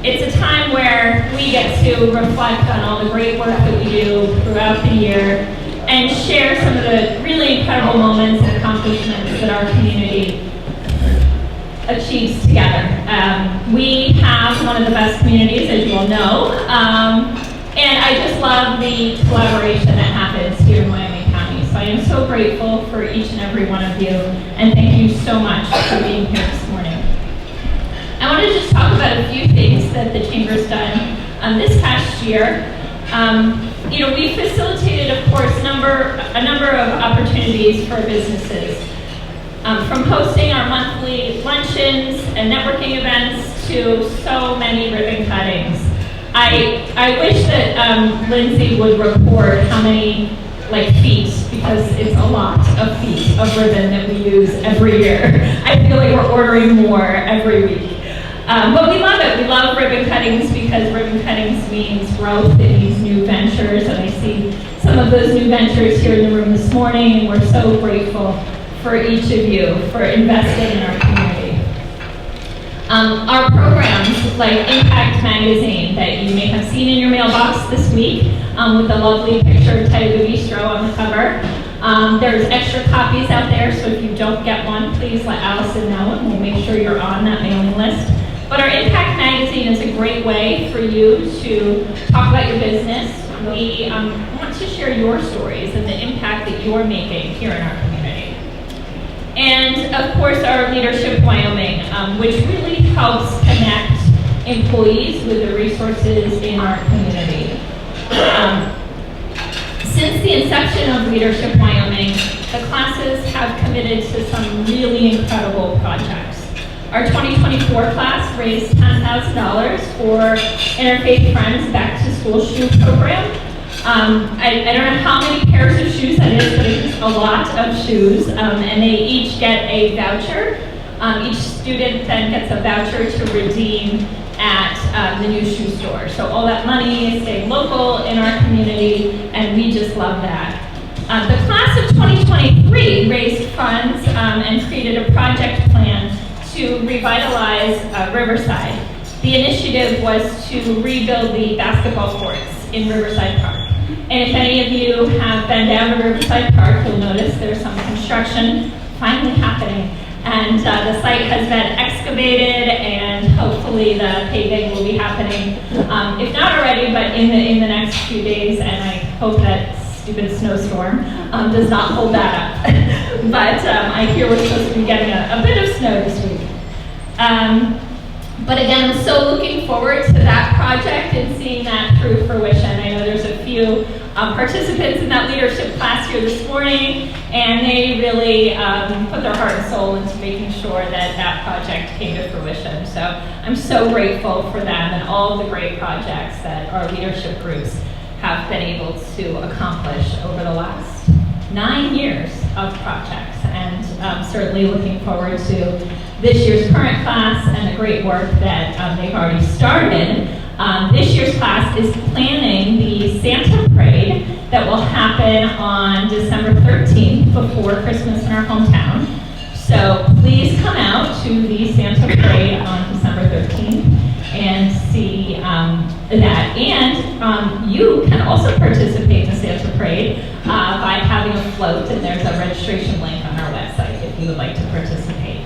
it's a time where we get to reflect on all the great work that we do throughout the year and share some of the really incredible moments and accomplishments that our community achieves together. We have one of the best communities, as you all know, and I just love the collaboration that happens here in Wyoming County. So I am so grateful for each and every one of you, and thank you so much for being here this morning. I want to just talk about a few things that the Chamber's done this past year. We facilitated, of course, a number of opportunities for businesses, from hosting our monthly luncheons and networking events to so many ribbon cuttings. I wish that Lindsay would report how many feet, because it's a lot of feet of ribbon that we use every year. I feel like we're ordering more every week. But we love it. We love ribbon cuttings because ribbon cuttings means growth. It means new ventures, and I see some of those new ventures here in the room this morning, and we're so grateful for each of you for investing in our community. Our programs like Impact Magazine that you may have seen in your mailbox this week with the lovely picture of Taiga Bistro on the cover. There's extra copies out there, so if you don't get one, please let Allison know and we'll make sure you're on that mailing list. But our Impact Magazine is a great way for you to talk about your business. We want to share your stories and the impact that you're making here in our community. And of course, our Leadership Wyoming, which really helps connect employees with the resources in our community. Since the inception of Leadership Wyoming, the classes have committed to some really incredible projects. Our 2024 class raised $10,000 for Interfaith Friends Back to School Shoe Program. I don't know how many pairs of shoes that is, but it's a lot of shoes, and they each get a voucher. Each student then gets a voucher to redeem at the new shoe store. So all that money is staying local in our community, and we just love that. The class of 2023 raised funds and created a project plan to revitalize Riverside. The initiative was to rebuild the basketball courts in Riverside Park. And if any of you have been down to Riverside Park, you'll notice there's some construction finally happening. And the site has been excavated, and hopefully the paving will be happening, if not already, but in the next few days. And I hope that stupid snowstorm does not hold that up. But I hear we're supposed to be getting a bit of snow this week. But again, I'm so looking forward to that project and seeing that through fruition. I know there's a few participants in that leadership class here this morning, and they really put their heart and soul into making sure that that project came to fruition. So I'm so grateful for them and all of the great projects that our leadership groups have been able to accomplish over the last 9 years of projects, and certainly looking forward to this year's current class and the great work that they've already started. This year's class is planning the Santa Parade that will happen on December 13th before Christmas in our hometown. So please come out to the Santa Parade on December 13th and see that. And you can also participate in the Santa Parade by having a float, and there's a registration link on our website if you would like to participate.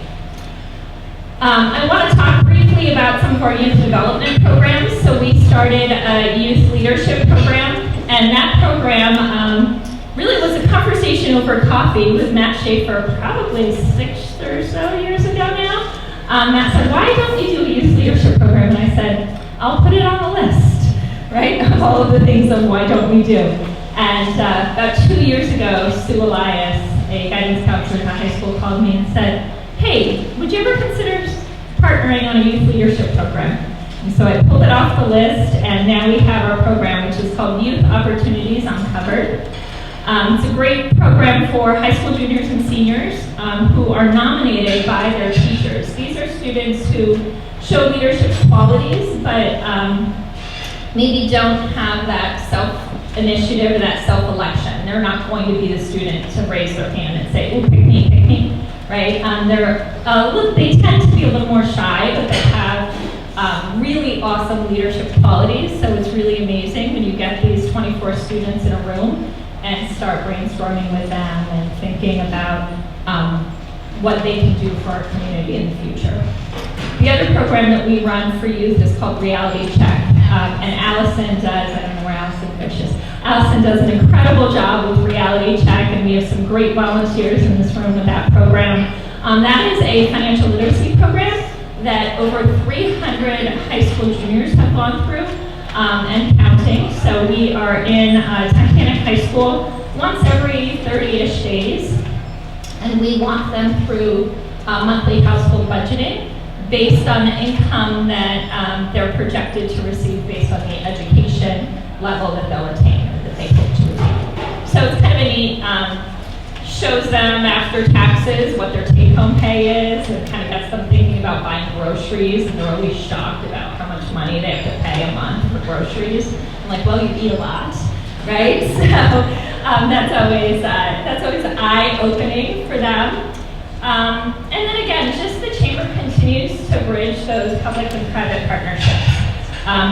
I want to talk briefly about some of our youth development programs. So we started a youth leadership program, and that program really was a conversation over coffee with Matt Schaefer probably 6 or so years ago now. Matt said, "Why don't you do a youth leadership program?" And I said, "I'll put it on the list," right? Of all of the things of why don't we do. And about 2 years ago, Sue Elias, a guidance counselor in the high school, called me and said, "Hey, would you ever consider partnering on a youth leadership program?" And so I pulled it off the list, and now we have our program, which is called Youth Opportunities Uncovered. It's a great program for high school juniors and seniors who are nominated by their teachers. These are students who show leadership qualities, but maybe don't have that self-initiative or that self-election. They're not going to be the student to raise their hand and say, "Oh, pick me," right? They tend to be a little more shy, but they have really awesome leadership qualities. So it's really amazing when you get these 24 students in a room and start brainstorming with them and thinking about what they can do for our community in the future. The other program that we run for youth is called Reality Check. And Allison does, I don't know where Allison Fish is. Allison does an incredible job with Reality Check, and we have some great volunteers in this room with that program. That is a financial literacy program that over 300 high school juniors have gone through and counting. So we are in Titanic High School once every 30-ish days, and we walk them through monthly household budgeting based on the income that they're projected to receive based on the education level that they'll attain or that they hope to receive. So it's kind of a neat, shows them after taxes what their take-home pay is, and kind of gets them thinking about buying groceries, and they're always shocked about how much money they have to pay a month for groceries. I'm like, well, you eat a lot, right? So that's always eye-opening for them. And then again, just the Chamber continues to bridge those public and private partnerships.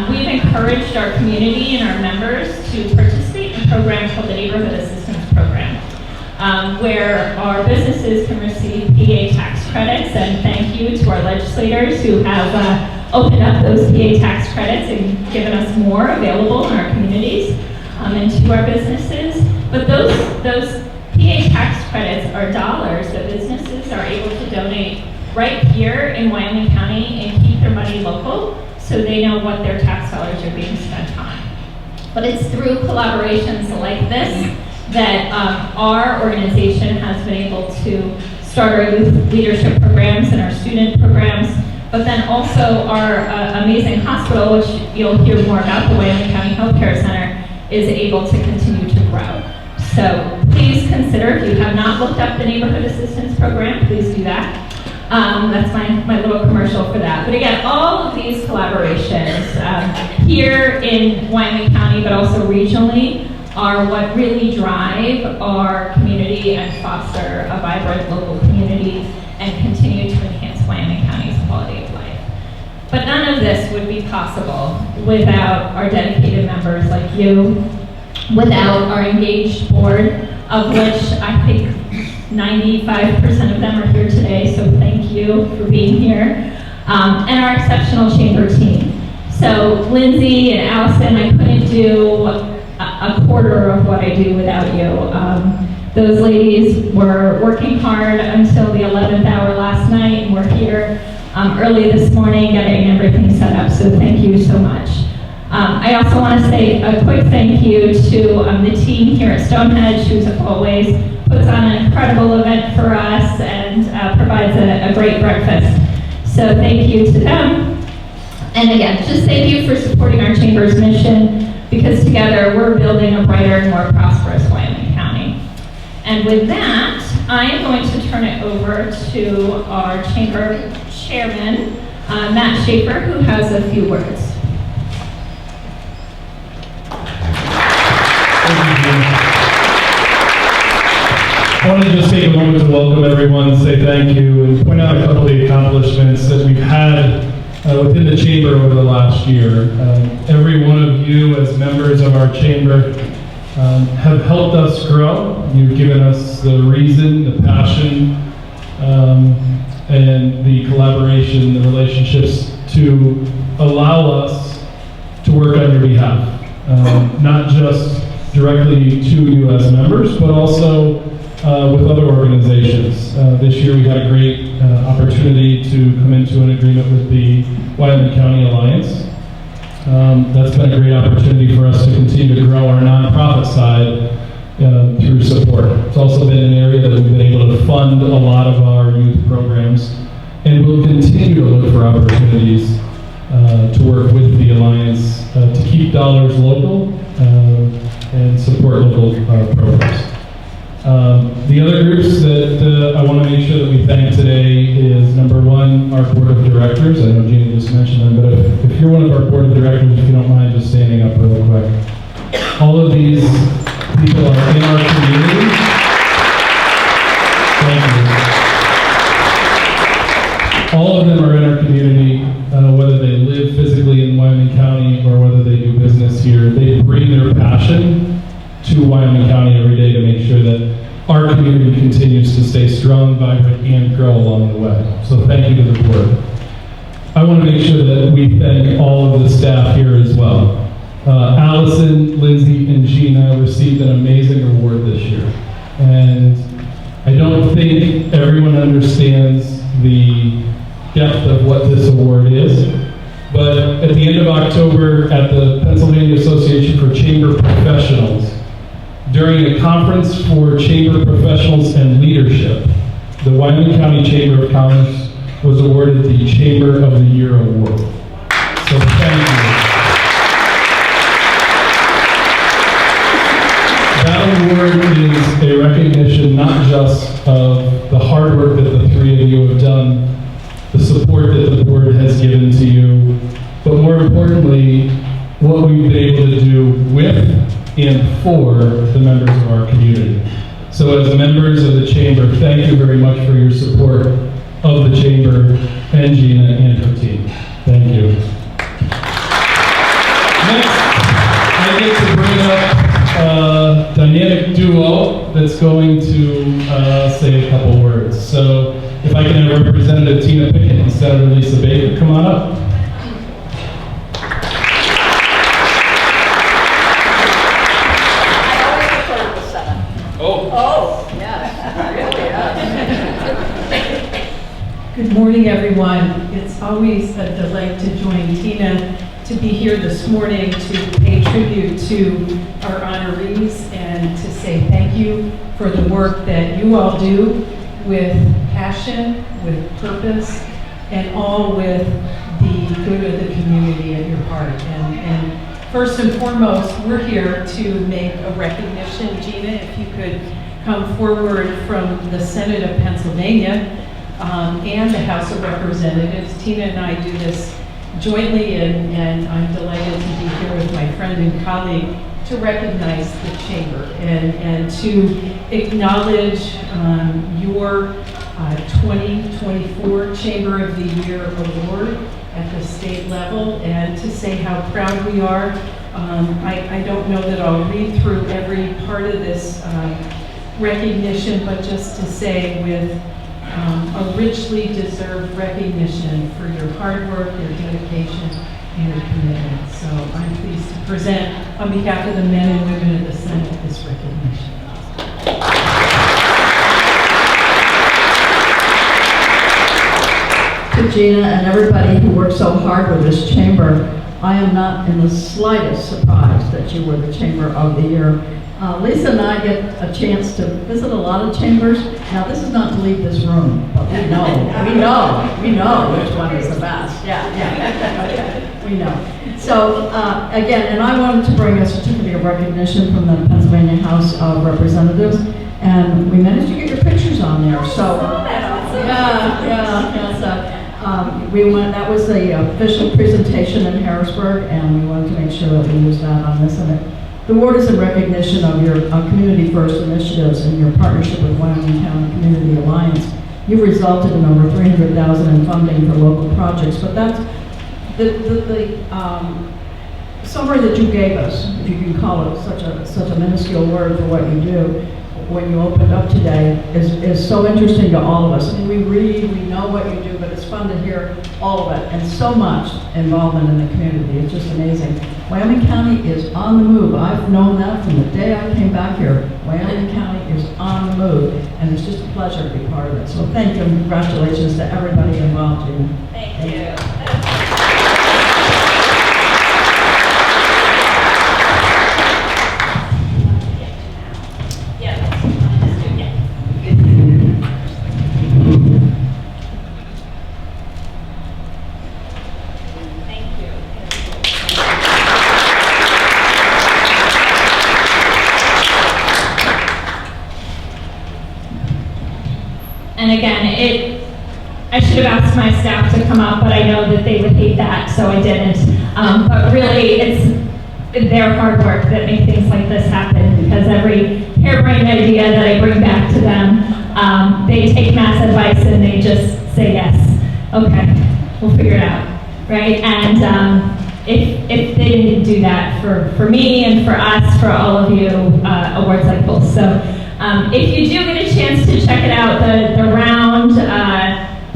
We've encouraged our community and our members to participate in a program called the Neighborhood Assistance Program, where our businesses can receive PA tax credits, and thank you to our legislators who have opened up those PA tax credits and given us more available in our communities and to our businesses. But those PA tax credits are dollars that businesses are able to donate right here in Wyoming County and keep their money local so they know what their tax dollars are being spent on. But it's through collaborations like this that our organization has been able to start our youth leadership programs and our student programs, but then also our amazing hospital, which you'll hear more about, the Wyoming County Healthcare Center, is able to continue to grow. So please consider, if you have not looked up the Neighborhood Assistance Program, please do that. That's my little commercial for that. But again, all of these collaborations here in Wyoming County, but also regionally, are what really drive our community and foster a vibrant local community and continue to enhance Wyoming County's quality of life. But none of this would be possible without our dedicated members like you, without our engaged board, of which I think 95% of them are here today, so thank you for being here, and our exceptional chamber team. So Lindsay and Allison, I couldn't do a quarter of what I do without you. Those ladies were working hard until the 11th hour last night, and we're here early this morning getting everything set up, so thank you so much. I also want to say a quick thank you to the team here at Stonehenge, who's always puts on an incredible event for us and provides a great breakfast. So thank you to them. And again, just thank you for supporting our Chamber's mission, because together we're building a brighter and more prosperous Wyoming County. And with that, I am going to turn it over to our Chamber Chairman, Matt Schaefer, who has a few words. I want to just take a moment to welcome everyone, say thank you, and point out a couple of the accomplishments that we've had within the Chamber over the last year. Every one of you as members of our Chamber have helped us grow. You've given us the reason, the passion, and the collaboration, the relationships to allow us to work on your behalf. Not just directly to you as members, but also with other organizations. This year we had a great opportunity to come into an agreement with the Wyoming County Alliance. That's been a great opportunity for us to continue to grow our nonprofit side through support. It's also been an area that we've been able to fund a lot of our youth programs, and we'll continue to look for opportunities to work with the Alliance to keep dollars local and support local programs. The other groups that I want to make sure that we thank today is, number one, our board of directors. I know Jeannie just mentioned them, but if you're one of our board of directors, if you don't mind just standing up real quick. All of these people are in our community. Thank you. All of them are in our community, whether they live physically in Wyoming County or whether they do business here, they bring their passion to Wyoming County every day to make sure that our community continues to stay strong, vibrant, and grow along the way. So thank you to the board. I want to make sure that we thank all of the staff here as well. Allison, Lindsay, and Gina received an amazing award this year. And I don't think everyone understands the depth of what this award is. But at the end of October at the Pennsylvania Association for Chamber Professionals, during a conference for chamber professionals and leadership, the Wyoming County Chamber of Commerce was awarded the Chamber of the Year Award. So thank you. That award is a recognition not just of the hard work that the three of you have done, the support that the board has given to you, but more importantly, what we've been able to do with and for the members of our community. So as members of the Chamber, thank you very much for your support of the Chamber and Gina and her team. Thank you. Next, I get to bring up a dynamic duo that's going to say a couple words. So if I can have Representative Tina Pickett and Senator Lisa Baker come on up. Good morning, everyone. It's always a delight to join Tina to be here this morning to pay tribute to our honorees and to say thank you for the work that you all do with passion, with purpose, and all with the good of the community at your heart. And first and foremost, we're here to make a recognition. Gina, if you could come forward from the Senate of Pennsylvania, and the House of Representatives. Tina and I do this jointly, and I'm delighted to be here with my friend and colleague to recognize the Chamber and to acknowledge your 2024 Chamber of the Year Award at the state level, and to say how proud we are. I don't know that I'll read through every part of this recognition, but just to say with a richly deserved recognition for your hard work, your dedication, and your commitment. So I'm pleased to present, on behalf of the men and women of the Senate, this recognition. To Gina and everybody who worked so hard with this chamber, I am not in the slightest surprised that you were the Chamber of the Year. Lisa and I get a chance to visit a lot of chambers. Now, this is not to leave this room, but we know which one is the best. Yeah, okay, we know. So, again, and I wanted to bring a certificate of recognition from the Pennsylvania House of Representatives, and we managed to get your pictures on there. So, we went. That was the official presentation in Harrisburg, and we wanted to make sure that we used that on this. And the award is in recognition of your Community First initiatives and your partnership with Wyoming County Community Alliance. You've resulted in over $300,000 in funding for local projects, but that's the summary that you gave us, if you can call it such a minuscule word for what you do, when you opened up today, is so interesting to all of us. I mean, we read, we know what you do, but it's fun to hear all of it, and so much involvement in the community. It's just amazing. Wyoming County is on the move. I've known that from the day I came back here. Wyoming County is on the move, and it's just a pleasure to be part of it. So thank you, and congratulations to everybody involved. Thank you. And again, I should have asked my staff to come up, but I know that they would hate that, so I didn't. But really, it's their hard work that makes things like this happen, because every harebrained idea that I bring back to them, they take mass advice and they just say yes. Okay, we'll figure it out, right? And if they didn't do that for me and for us, for all of you, awards like both. So if you do get a chance to check it out, the round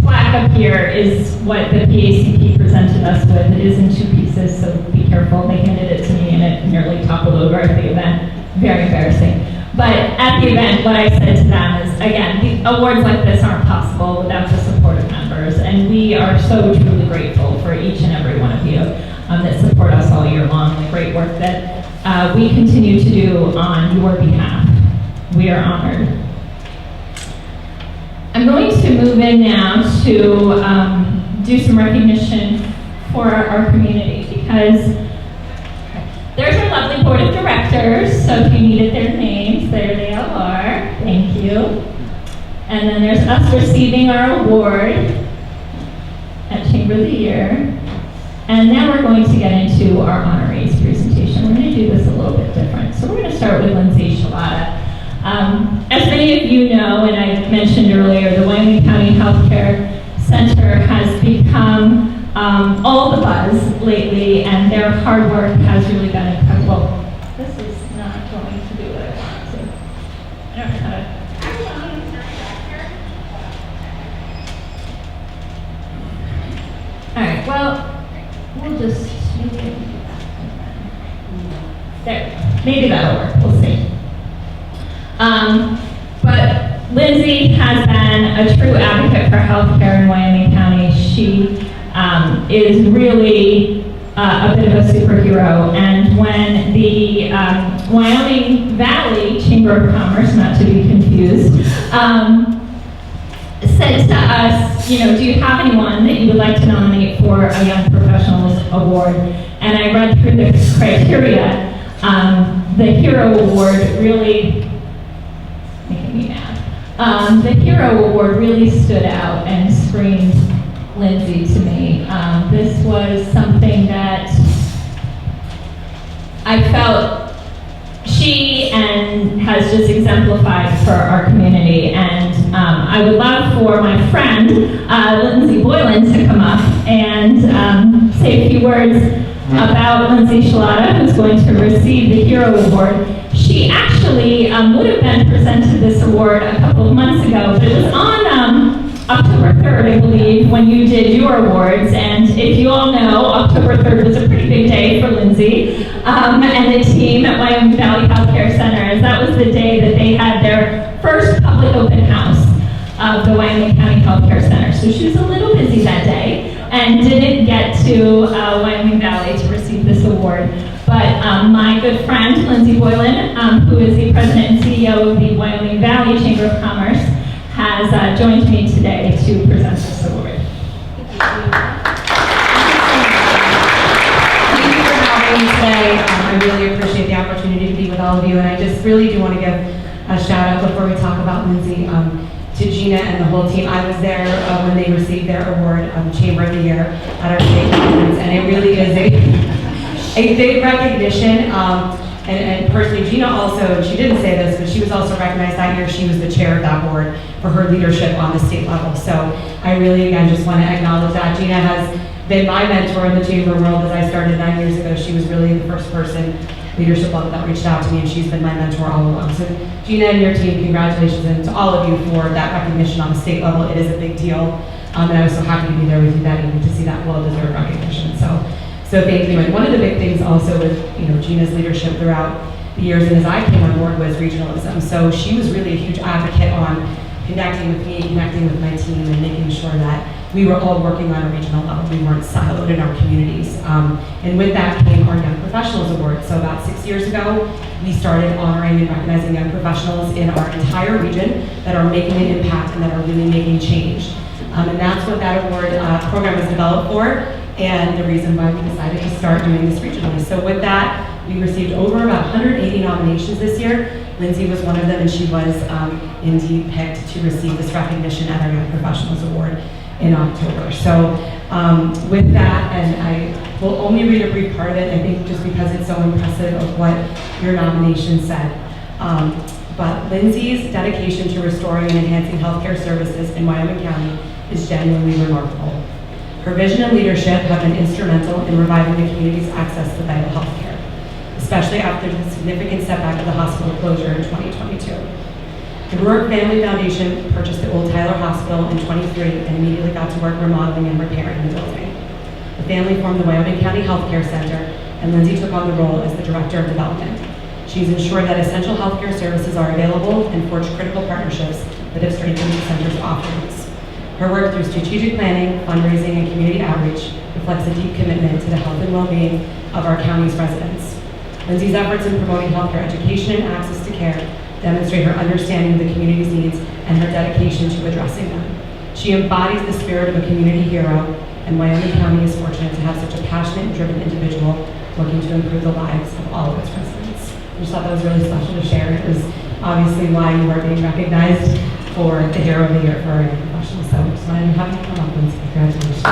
plaque up here is what the PACP presented us with. It is in 2 pieces, so be careful. They handed it to me and it nearly toppled over at the event. Very embarrassing. But at the event, what I said to them is, again, the awards like this aren't possible without the support of members, and we are so truly grateful for each and every one of you that support us all year long, the great work that we continue to do on your behalf. We are honored. I'm going to move in now to do some recognition for our community, because there's our lovely board of directors, so if you needed their names, there they all are. Thank you. And then there's us receiving our award at Chamber of the Year. And now we're going to get into our honorees presentation. We're going to do this a little bit different. So we're going to start with Lindsay Shalata. As many of you know, and I mentioned earlier, the Wyoming County Healthcare Center has become all the buzz lately, and their hard work has really been incredible. This is not going to do what I want to. I don't know how to. All right, well, we'll just there. Maybe that'll work. We'll see. But Lindsay has been a true advocate for healthcare in Wyoming County. She is really a bit of a superhero. And when the Wyoming Valley Chamber of Commerce, not to be confused, said to us, you know, do you have anyone that you would like to nominate for a Young Professionals Award? And I read through the criteria. The Hero Award really making me mad. The Hero Award really stood out and screamed Lindsay to me. This was something that I felt she has just exemplified for our community. And I would love for my friend, Lindsay Boylan, to come up and say a few words about Lindsay Shalata, who's going to receive the Hero Award. She actually would have been presented this award a couple of months ago, but it was on October 3rd, I believe, when you did your awards. And if you all know, October 3rd was a pretty big day for Lindsay and the team at Wyoming Valley Healthcare Center, as that was the day that they had their first public open house of the Wyoming County Healthcare Center. So she was a little busy that day and didn't get to Wyoming Valley to receive this award. But my good friend, Lindsay Boylan, who is the president and CEO of the Wyoming Valley Chamber of Commerce, has joined me today to present this award. Thank you for having me today. I really appreciate the opportunity to be with all of you, and I just really do want to give a shout out before we talk about Lindsay to Gina and the whole team. I was there when they received their award, Chamber of the Year, at our state conference, and it really is a big recognition. And personally, Gina also, she didn't say this, but she was also recognized that year. She was the chair of that board for her leadership on the state level. So I really, again, just want to acknowledge that. Gina has been my mentor in the chamber world as I started 9 years ago. She was really the first person, leadership level, that reached out to me, and she's been my mentor all along. So Gina and your team, congratulations, and to all of you for that recognition on the state level. It is a big deal. And I was so happy to be there with you that evening to see that well-deserved recognition. So thank you. And one of the big things also with Gina's leadership throughout the years and as I came on board was regionalism. So she was really a huge advocate on connecting with me, connecting with my team, and making sure that we were all working on a regional level. We weren't siloed in our communities. And with that came our Young Professionals Award. So about 6 years ago, we started honoring and recognizing young professionals in our entire region that are making an impact and that are really making change. And that's what that award program was developed for, and the reason why we decided to start doing this regionally. So with that, we received over about 180 nominations this year. Lindsay was one of them, and she was indeed picked to receive this recognition at our Young Professionals Award in October. So with that, and I will only read a brief part of it, I think just because it's so impressive of what your nomination said. But Lindsay's dedication to restoring and enhancing healthcare services in Wyoming County is genuinely remarkable. Her vision and leadership have been instrumental in reviving the community's access to vital health care, especially after the significant setback of the hospital closure in 2022. The Ruark Family Foundation purchased the old Tyler Hospital in 23 and immediately got to work remodeling and repairing the building. The family formed the Wyoming County Health Care Center, and Lindsay took on the role as the Director of Development. She's ensured that essential healthcare services are available and forged critical partnerships that have strengthened the center's offerings. Her work through strategic planning, fundraising, and community outreach reflects a deep commitment to the health and well-being of our county's residents. Lindsay's efforts in promoting healthcare education and access to care demonstrate her understanding of the community's needs and her dedication to addressing them. She embodies the spirit of a community hero, and Wyoming County is fortunate to have such a passionate and driven individual working to improve the lives of all of its residents. I just thought that was really special to share. It was obviously why you are being recognized for the Hero of the Year for our young professionals. So I just wanted to have you come up and say congratulations.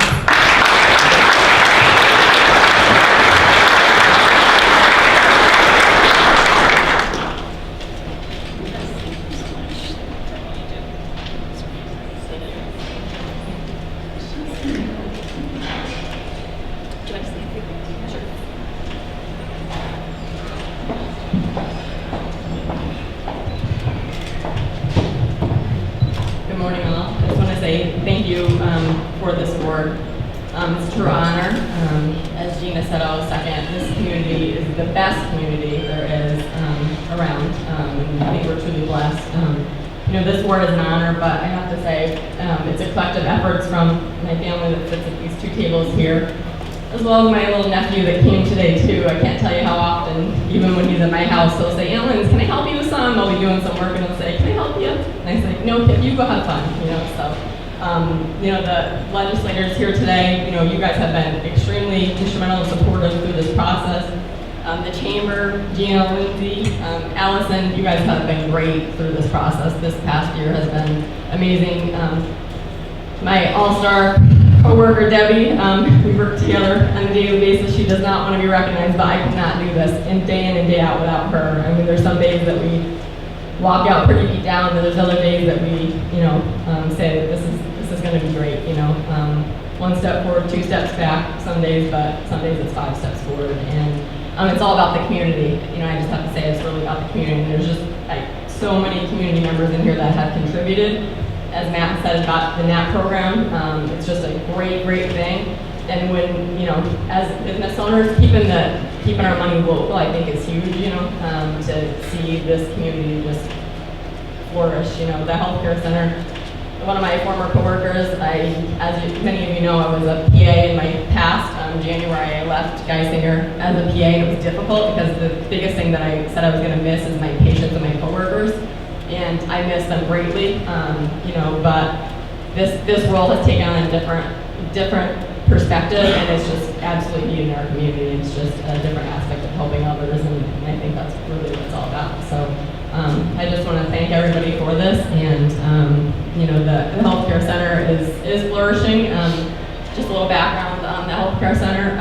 Good morning, all. I just want to say thank you for this award. It's a true honor. As Gina said, I was second. This community is the best community there is around. And I think we're truly blessed. This award is an honor, but I have to say it's a collective efforts from my family that sits at these two tables here, as well as my little nephew that came today too. I can't tell you how often, even when he's at my house, he'll say, "Aunt Linz, can I help you with some?" I'll be doing some work and he'll say, "Can I help you?" And I say, "No, kid, you go have fun." So, the legislators here today, you guys have been extremely instrumental and supportive through this process. The chamber, Gina, Lindsay, Allison, you guys have been great through this process. This past year has been amazing. My all-star co-worker Debbie, we work together on a daily basis. She does not want to be recognized, but I could not do this in and day out without her. I mean, there's some days that we walk out pretty beat down, and there's other days that we, say that this is going to be great. One step forward, two steps back some days, but some days it's 5 steps forward, and it's all about the community. I just have to say it's really about the community. And there's just so many community members in here that have contributed. As Matt said about the NAP program, it's just a great thing. And when, as business owners, keeping our money local, I think is huge, to see this community just flourish. The healthcare center, one of my former coworkers, as many of you know, I was a PA in my past. January, I left Geisinger as a PA, and it was difficult because the biggest thing that I said I was going to miss is my patients and my coworkers. And I miss them greatly, but this role has taken on a different perspective, and it's just absolutely needed in our community. It's just a different aspect of helping others, and I think that's really what it's all about. So I just want to thank everybody for this, and the healthcare center is flourishing. Just a little background on the healthcare center.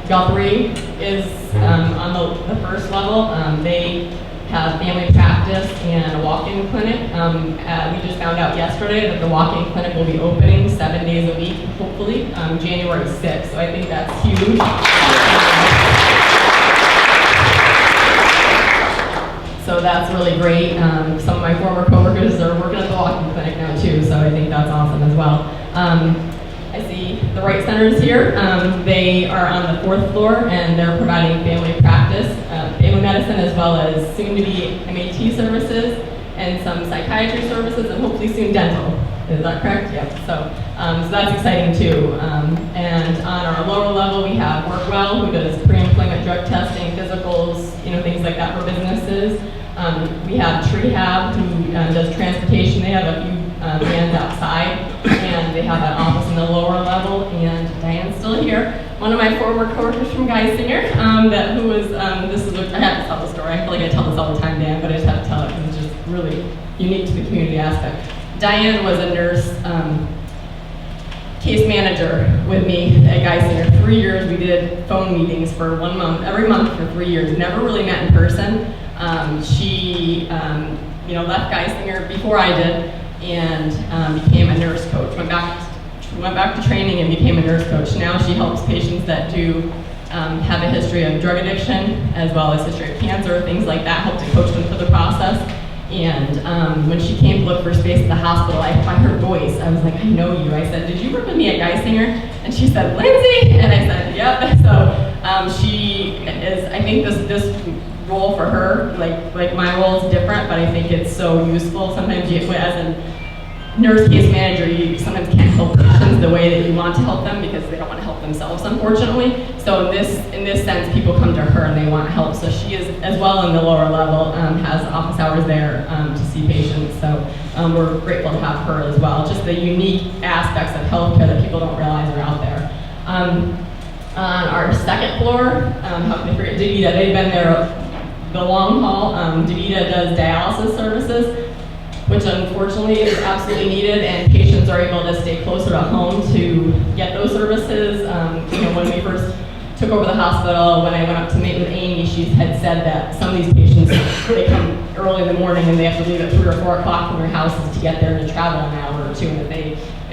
Guthrie is on the first level. They have family practice and a walk-in clinic. We just found out yesterday that the walk-in clinic will be opening 7 days a week, hopefully, January 6th. So I think that's huge. So that's really great. Some of my former coworkers are working at the walk-in clinic now too, so I think that's awesome as well. I see the Wright Center is here. They are on the 4th floor, and they're providing family practice, family medicine, as well as soon-to-be MAT services and some psychiatry services, and hopefully soon dental. Is that correct? Yep. So that's exciting too. And on our lower level, we have Workwell, who does pre-employment drug testing, physicals, things like that for businesses. We have Treehab, who does transportation. They have a few vans outside, and they have an office in the lower level. And Diane's still here. One of my former coworkers from Geisinger, I have to tell the story. I feel like I tell this all the time, Dan, but I just have to tell it because it's just really unique to the community aspect. Diane was a nurse case manager with me at Geisinger. 3 years we did phone meetings for 1 month, every month for 3 years. Never really met in person. She left Geisinger before I did, and became a nurse coach. Went back She went back to training and became a nurse coach. Now she helps patients that do have a history of drug addiction, as well as history of cancer, things like that, help to coach them through the process. And when she came to look for space at the hospital, by her voice, I was like, I know you. I said, did you work with me at Geisinger? And she said, Lindsay? And I said, yep. So she is, I think this role for her, like my role is different, but I think it's so useful. Sometimes you, as a nurse case manager, you sometimes can't help patients the way that you want to help them because they don't want to help themselves, unfortunately. So in this sense, people come to her and they want help. So she is, as well in the lower level, has office hours there to see patients. So we're grateful to have her as well. Just the unique aspects of healthcare that people don't realize are out there. On our second floor, how can I forget DaVita? They've been there the long haul. DaVita does dialysis services, which unfortunately is absolutely needed, and patients are able to stay closer to home to get those services. When we first took over the hospital, when I went up to meet with Amy, she had said that some of these patients, they come early in the morning and they have to leave at 3 or 4 o'clock from their houses to get there and to travel an hour or two. And if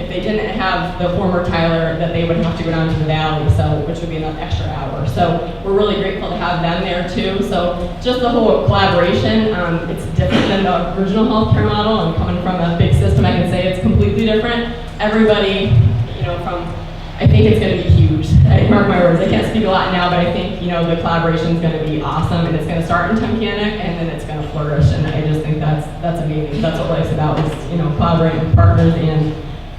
they didn't have the former Tyler, that they would have to go down to the valley, which would be another extra hour. So we're really grateful to have them there too. So just the whole collaboration, it's different than the original healthcare model, and coming from a big system, I can say it's completely different. Everybody, I think it's going to be huge. Mark my words, I can't speak a lot now, but I think, the collaboration is going to be awesome, and it's going to start in Tunkhannock, and then it's going to flourish, and I just think that's amazing. That's what life's about, is, collaborating with partners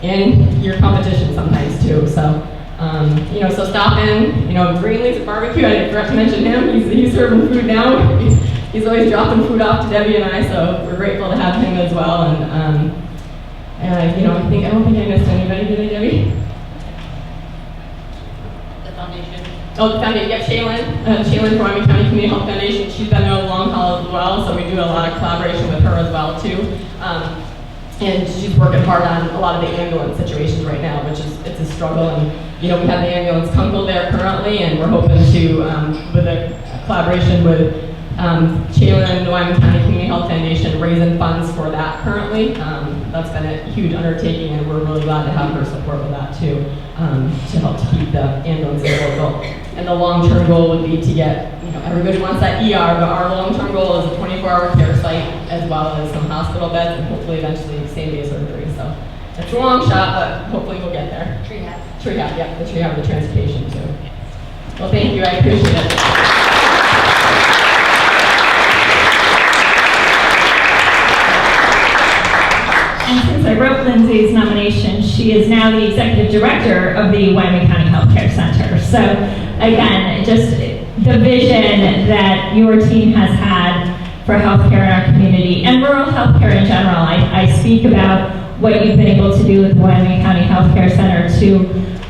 and your competition sometimes too. So, so stop in, Greenleaf's Barbecue, I forgot to mention him, he's serving food now. He's always dropping food off to Debbie and I, so we're grateful to have him as well, and I don't think I missed anybody, did I, Debbie? Oh, the foundation, yeah, Shaylin from Wyoming County Community Health Foundation. She's been there a long haul as well, so we do a lot of collaboration with her as well too. And she's working hard on a lot of the ambulance situations right now, which it's a struggle. And we have the ambulance Kunkel there currently, and we're hoping to, with a collaboration with Shaylin, the Wyoming County Community Health Foundation, raising funds for that currently. That's been a huge undertaking, and we're really glad to have her support with that too, to help to keep the ambulances local. And the long-term goal would be to get, everybody wants that ER, but our long-term goal is a 24-hour care site, as well as some hospital beds, and hopefully eventually same-day surgery. So it's a long shot, but hopefully we'll get there. Trehab, yeah, the Trehab, the transportation too. Well, thank you, I appreciate it. And since I wrote Lindsay's nomination, she is now the executive director of the Wyoming County Healthcare Center. So again, just the vision that your team has had for healthcare in our community and rural healthcare in general. I speak about what you've been able to do with the Wyoming County Healthcare Center to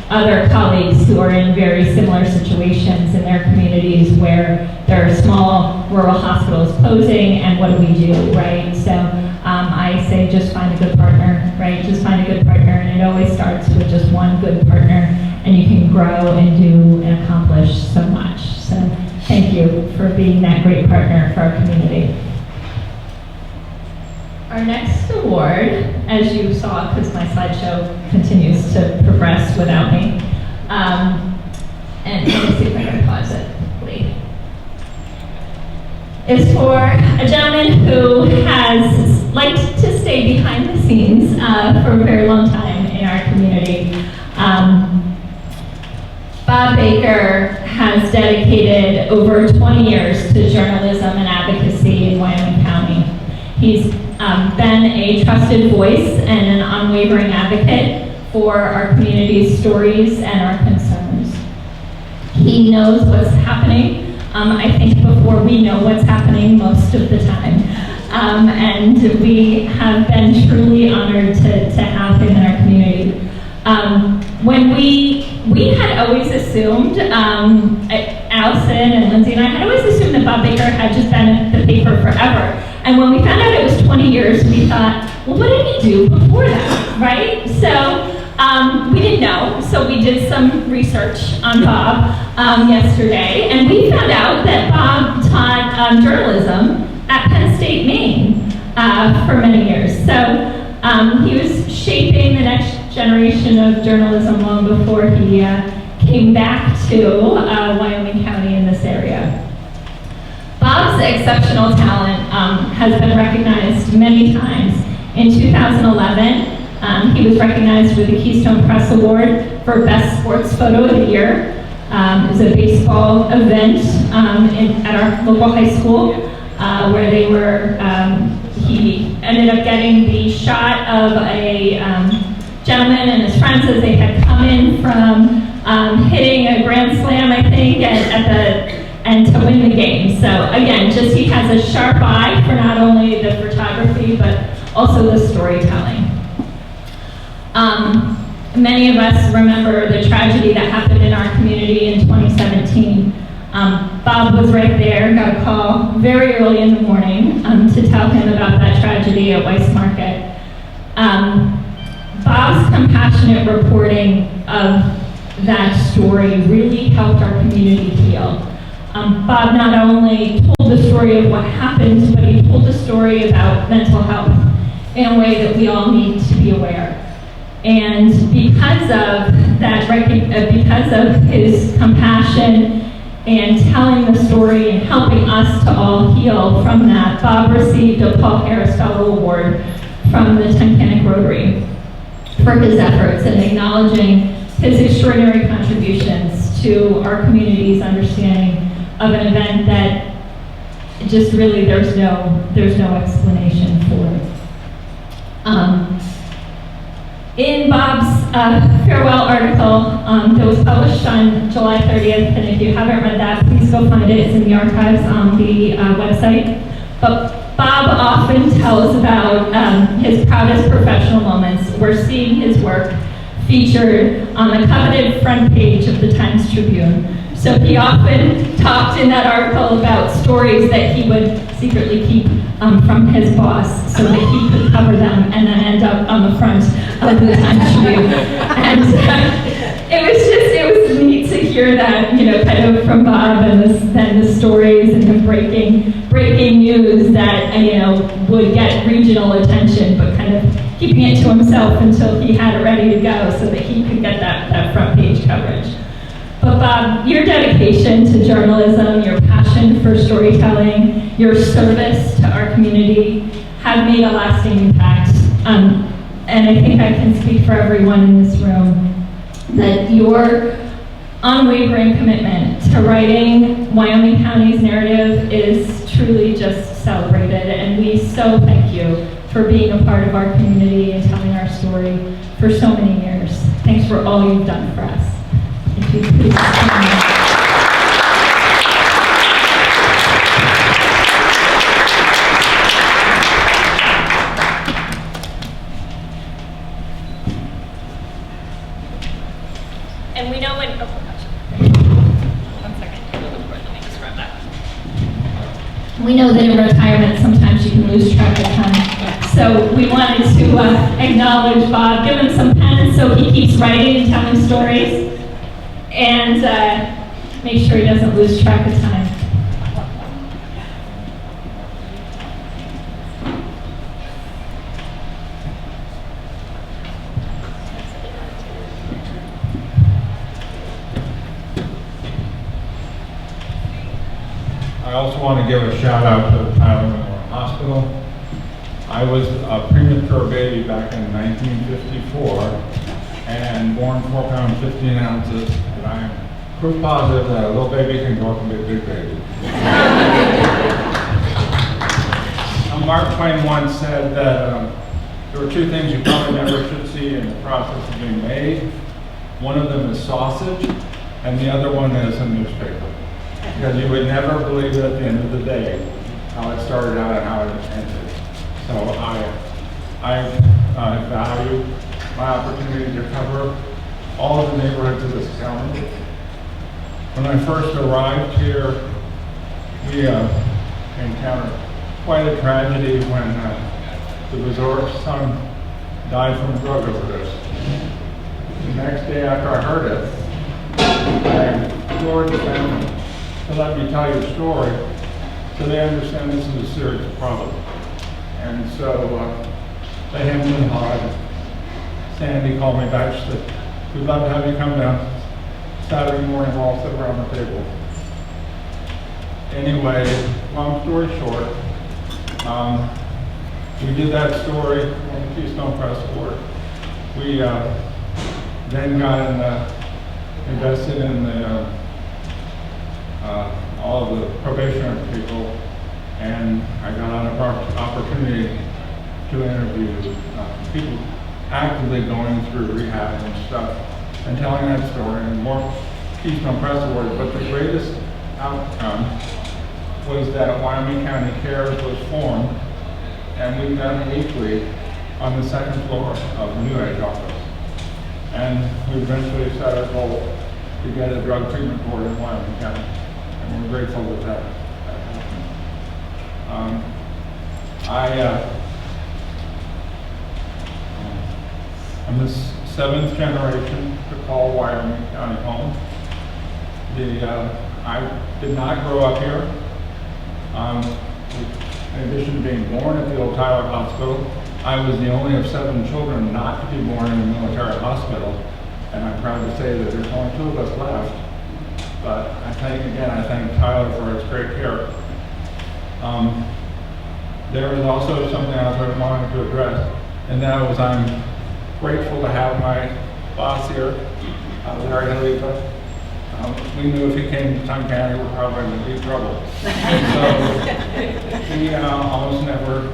other colleagues who are in very similar situations in their communities where there are small rural hospitals closing, and what do we do, right? So I say just find a good partner, right? Just find a good partner, and it always starts with just one good partner, and you can grow and do and accomplish so much. So thank you for being that great partner for our community. Our next award, as you saw, because my slideshow continues to progress without me, and let me see if I can pause it quickly, is for a gentleman who has liked to stay behind the scenes for a very long time in our community. Bob Baker has dedicated over 20 years to journalism and advocacy in Wyoming County. He's been a trusted voice and an unwavering advocate for our community's stories and our concerns. He knows what's happening, I think before we know what's happening most of the time. And we have been truly honored to have him in our community. When we had always assumed, Allison and Lindsay and I had always assumed that Bob Baker had just been at the paper forever. And when we found out it was 20 years, we thought, well, what did he do before that, right? So we didn't know, so we did some research on Bob yesterday, and we found out that Bob taught journalism at Penn State, Maine for many years. So he was shaping the next generation of journalism long before he came back to Wyoming County in this area. Bob's exceptional talent has been recognized many times. In 2011, he was recognized with the Keystone Press Award for Best Sports Photo of the Year. It was a baseball event at our local high school where they were, he ended up getting the shot of a gentleman and his friends as they had come in from hitting a grand slam, I think, and to win the game. So again, just he has a sharp eye for not only the photography, but also the storytelling. Many of us remember the tragedy that happened in our community in 2017. Bob was right there, got a call very early in the morning to tell him about that tragedy at Weiss Market. Bob's compassionate reporting of that story really helped our community heal. Bob not only told the story of what happened, but he told the story about mental health in a way that we all need to be aware. And because of that, because of his compassion and telling the story and helping us to all heal from that, Bob received a Paul Harris Fellow Award from the Tunkhannock Rotary for his efforts in acknowledging his extraordinary contributions to our community's understanding of an event that just really there's no explanation for. In Bob's farewell article that was published on July 30th, and if you haven't read that, please go find it. It's in the archives on the website. But Bob often tells about his proudest professional moments. We're seeing his work featured on the coveted front page of the Times Tribune. So he often talked in that article about stories that he would secretly keep from his boss so that he could cover them and then end up on the front of the Times Tribune. And it was neat to hear that, kind of from Bob, and then the stories and the breaking news that, would get regional attention, but kind of keeping it to himself until he had it ready to go so that he could get that front page coverage. But Bob, your dedication to journalism, your passion for storytelling, your service to our community have made a lasting impact. And I think I can speak for everyone in this room that your unwavering commitment to writing Wyoming County's narrative is truly just celebrated. And we so thank you for being a part of our community and telling our story for so many years. Thanks for all you've done for us. If you please stand. And we know when, oh gosh, 1 second, let me just grab that. We know that in retirement, sometimes you can lose track of time. So we wanted to acknowledge Bob, give him some pens so he keeps writing and telling stories, and make sure he doesn't lose track of time. I also want to give a shout out to the Tyler Memorial Hospital. I was a premature baby back in 1954 and born 4 pounds 15 ounces, and I am proof positive that a little baby can grow up and be a big baby. Mark Twain once said that there are 2 things you probably never should see in the process of being made. One of them is sausage, and the other one is a newspaper. Because you would never believe it at the end of the day, how it started out and how it ended. So I value my opportunity to cover all of the neighborhoods of this county. When I first arrived here, we encountered quite a tragedy when the resort's son died from drug overdose. The next day after I heard it, I implored the family to let me tell your story so they understand this is a serious problem. And so they hemmed and hawed, Sandy called me back. She said, "We'd love to have you come down Saturday morning. We'll all sit around the table." Anyway, long story short, we did that story on the Keystone Press Board. We then got invested in all of the probationary people, and I got an opportunity to interview people actively going through rehab and stuff, and telling that story, and more Keystone Press Awards. But the greatest outcome was that Wyoming County Cares was formed, and we met weekly on the second floor of the New Age office. And we eventually set a goal to get a drug treatment board in Wyoming County, and we're grateful that that happened. I'm the seventh generation to call Wyoming County home. I did not grow up here. In addition to being born at the old Tyler Hospital, I was the only of 7 children not to be born in a military hospital, and I'm proud to say that there's only 2 of us left. But I thank Tyler for his great care. There is also something else I wanted to address, and that was I'm grateful to have my boss here, Larry Halifa. We knew if he came to Tongue County, we're probably in deep trouble. So he almost never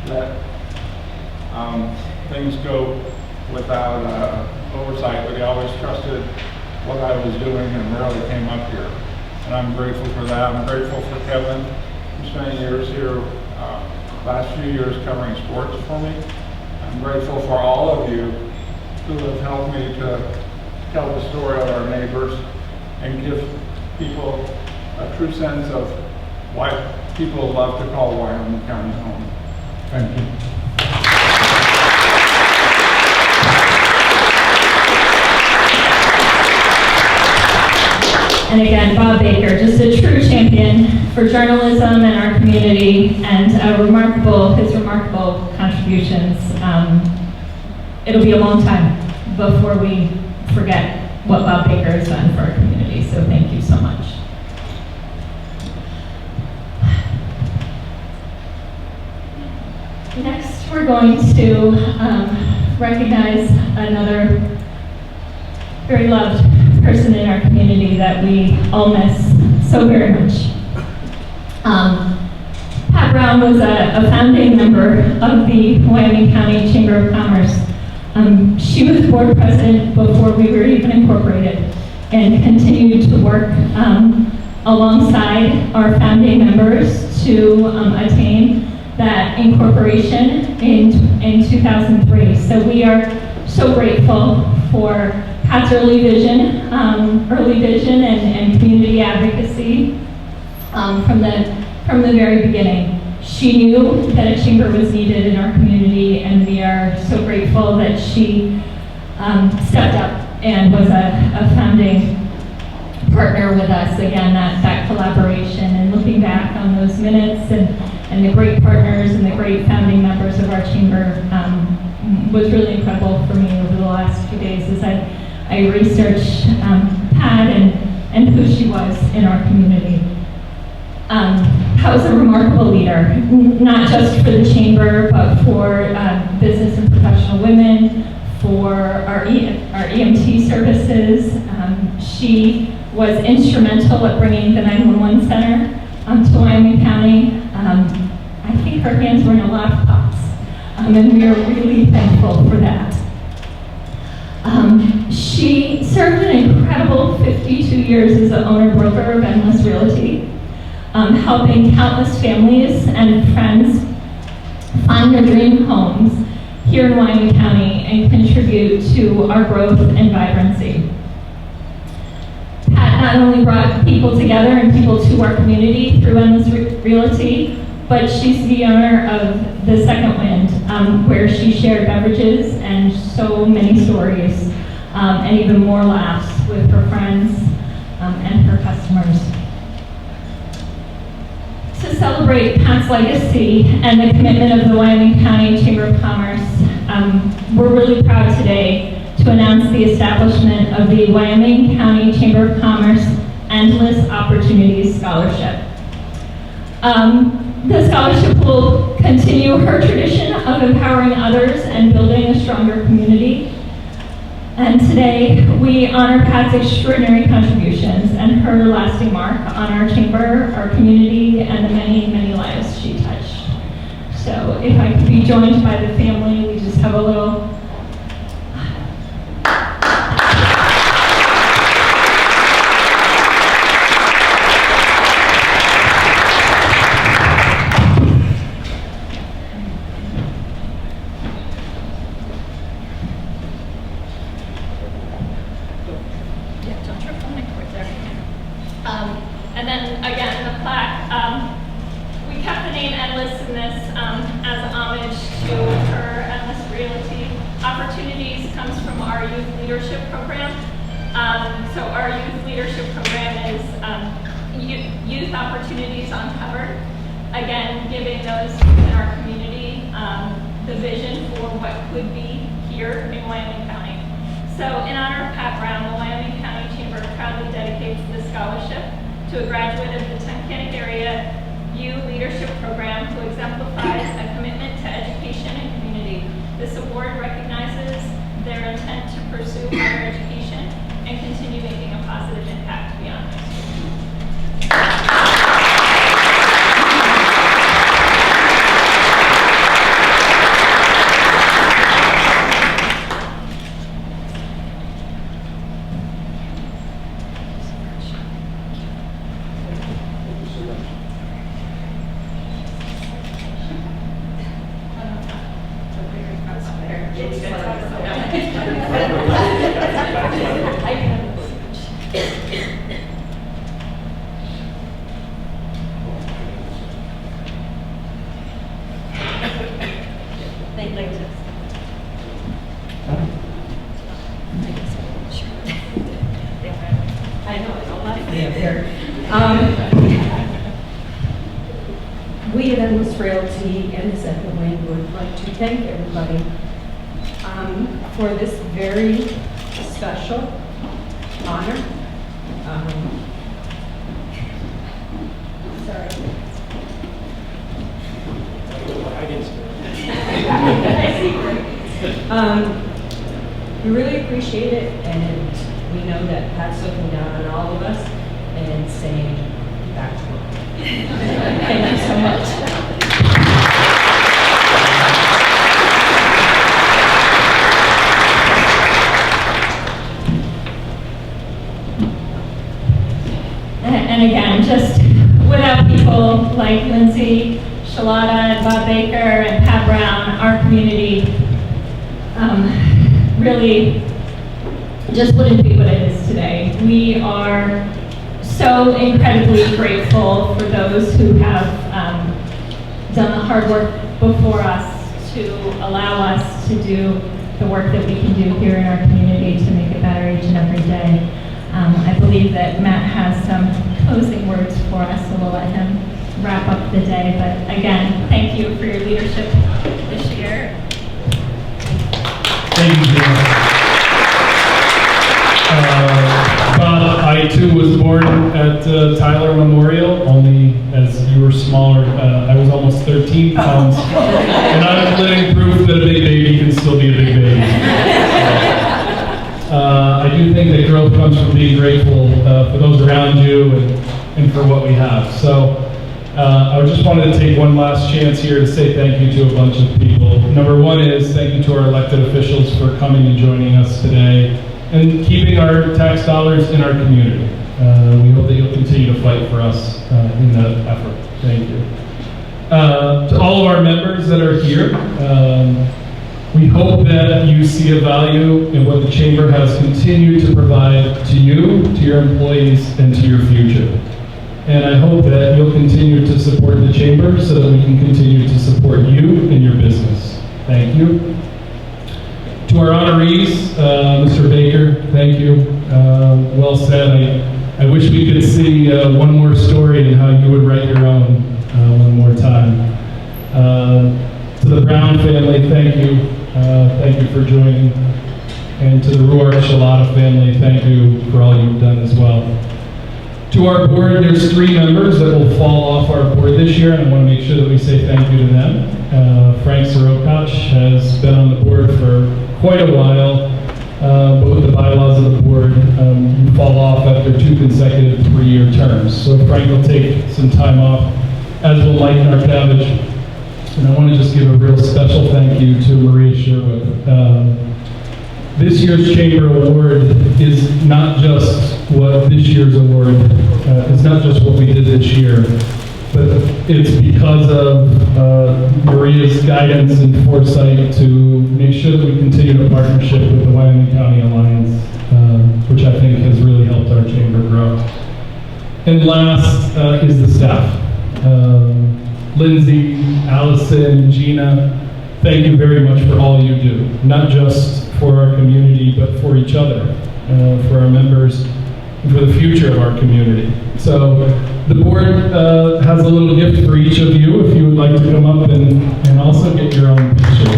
let things go without oversight, but he always trusted what I was doing and rarely came up here. And I'm grateful for that. I'm grateful for Kevin, who spent years here, last few years covering sports for me. I'm grateful for all of you who have helped me to tell the story of our neighbors and give people a true sense of why people love to call Wyoming County home. Thank you. And again, Bob Baker, just a true champion for journalism in our community, and his remarkable contributions. It'll be a long time before we forget what Bob Baker has done for our community, so thank you so much. Next, we're going to recognize another very loved person in our community that we all miss so very much. Pat Brown was a founding member of the Wyoming County Chamber of Commerce. She was board president before we were even incorporated, and continued to work alongside our founding members to attain that incorporation in 2003. So we are so grateful for Pat's early vision and community advocacy from the very beginning. She knew that a chamber was needed in our community, and we are so grateful that she stepped up and was a founding partner with us. Again, that collaboration, and looking back on those minutes and the great partners and the great founding members of our chamber was really incredible for me over the last few days as I researched Pat and who she was in our community. Pat was a remarkable leader, not just for the chamber, but for business and professional women, for our EMT services. She was instrumental at bringing the 911 center to Wyoming County. I think her hands were in a lot of pots, and we are really thankful for that. She served an incredible 52 years as the owner-broker of Endless Realty, helping countless families and friends find their dream homes here in Wyoming County and contribute to our growth and vibrancy. Pat not only brought people together and people to our community through Endless Realty, but she's the owner of the Second Wind, where she shared beverages and so many stories, and even more laughs with her friends and her customers. To celebrate Pat's legacy and the commitment of the Wyoming County Chamber of Commerce, we're really proud today to announce the establishment of the Wyoming County Chamber of Commerce Endless Opportunities Scholarship. The scholarship will continue her tradition of empowering others and building a stronger community. And today, we honor Pat's extraordinary contributions and her lasting mark on our chamber, our community, and the many, many lives she touched. So if I could be joined by the family, we just have a little. And then again, the plaque, we kept the name Endless in this as homage to her endless realty. Opportunities comes from our youth leadership program. So our youth leadership program is youth opportunities uncovered. Again, giving those in our community the vision for what could be here in Wyoming County. So in honor of Pat Brown, the Wyoming County Chamber proudly dedicates this scholarship to a graduate of the Tunkhannock Area Youth Leadership Program who exemplifies a commitment to education and community. This award recognizes their intent to pursue higher education and continue making a positive impact beyond their school. We at Endless Realty and Zephyr Lane would like to thank everybody for this very special honor. We really appreciate it, and we know that Pat's looking down on all of us and saying, back to work. Thank you so much. And again, just without people like Lindsay, Shalata, and Bob Baker, and Pat Brown, our community really just wouldn't be what it is today. We are so incredibly grateful for those who have done the hard work before us to allow us to do the work that we can do here in our community to make it better each and every day. I believe that Matt has some closing words for us, so we'll let him wrap up the day. But again, thank you for your leadership this year. Thank you, Gina. Bob, I too was born at Tyler Memorial, only as you were smaller. I was almost 13 pounds. And I'm living proof that a big baby can still be a big baby. I do think that growth comes from being grateful for those around you and for what we have. So I just wanted to take one last chance here to say thank you to a bunch of people. Number one is thank you to our elected officials for coming and joining us today and keeping our tax dollars in our community. We hope that you'll continue to fight for us in that effort. Thank you. To all of our members that are here, we hope that you see a value in what the Chamber has continued to provide to you, to your employees, and to your future. And I hope that you'll continue to support the Chamber so that we can continue to support you and your business. Thank you. To our honorees, Mr. Baker, thank you. Well said. I wish we could see one more story and how you would write your own one more time. To the Brown family, thank you. thank you for joining. And to the Ruark Shalata family, thank you for all you've done as well. To our board, there's 3 members that will fall off our board this year, and I want to make sure that we say thank you to them. Frank Sirokach has been on the board for quite a while, but with the bylaws of the board, you fall off after 2 consecutive 3-year terms. So Frank will take some time off, as will Mike Narkavich. And I want to just give a real special thank you to Maria Sherwood. This year's Chamber Award is not just what this year's award, it's not just what we did this year, but it's because of Maria's guidance and foresight to make sure that we continue a partnership with the Wyoming County Alliance, which I think has really helped our chamber grow. And last is the staff. Lindsay, Allison, Gina, thank you very much for all you do, not just for our community, but for each other, for our members, and for the future of our community. So the board has a little gift for each of you if you would like to come up and also get your own picture.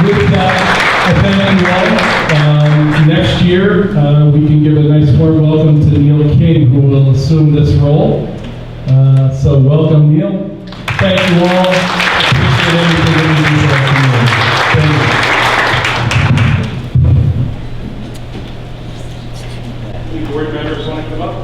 With that, I thank you all. Next year, we can give a nice warm welcome to Neil King, who will assume this role. So welcome, Neil. Thank you all. Appreciate everything that you do for our community. Thank you. Any board members want to come up?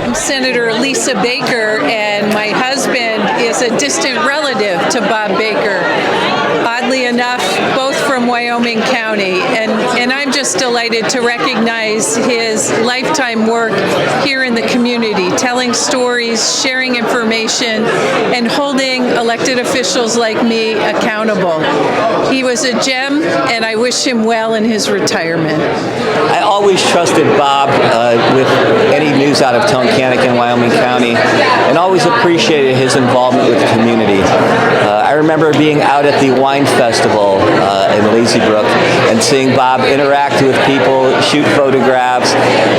I'm Senator Lisa Baker, and my husband is a distant relative to Bob Baker. Oddly enough, both from Wyoming County, and I'm just delighted to recognize his lifetime work here in the community, telling stories, sharing information, and holding elected officials like me accountable. He was a gem, and I wish him well in his retirement. I always trusted Bob with any news out of Tunkhannock and Wyoming County, and always appreciated his involvement with the community. I remember being out at the wine festival in Lazy Brook and seeing Bob interact with people, shoot photographs,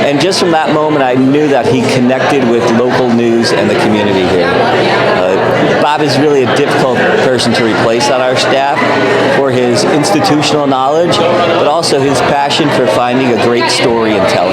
and just from that moment I knew that he connected with local news and the community here. Bob is really a difficult person to replace on our staff for his institutional knowledge, but also his passion for finding a great story and telling.